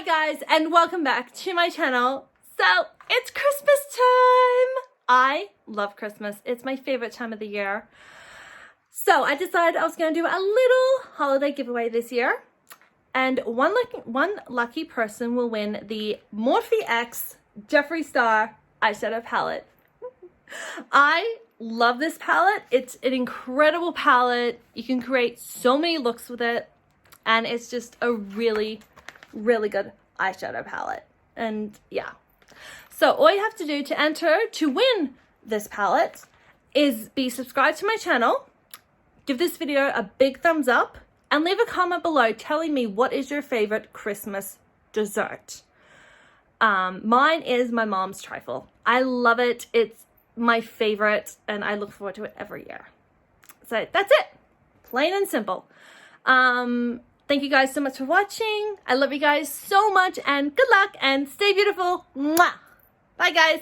guys, and welcome back to my channel. So it's Christmas time. I love Christmas. It's my favorite time of the year. So I decided I was going to do a little holiday giveaway this year, and one lucky person will win the Morphe X Jeffree Star eyeshadow palette. I love this palette. It's an incredible palette. You can create so many looks with it, and it's just a really good eyeshadow palette. And yeah, so all you have to do to enter to win this palette is be subscribed to my channel, give this video a big thumbs up, and leave a comment below telling me what is your favorite Christmas dessert. Mine is my mom's trifle. I love it. It's my favorite, and I look forward to it every year. So that's it, plain and simple. Thank you guys so much for watching. I love you guys so much, and good luck, and stay beautiful. Mwah! Bye guys.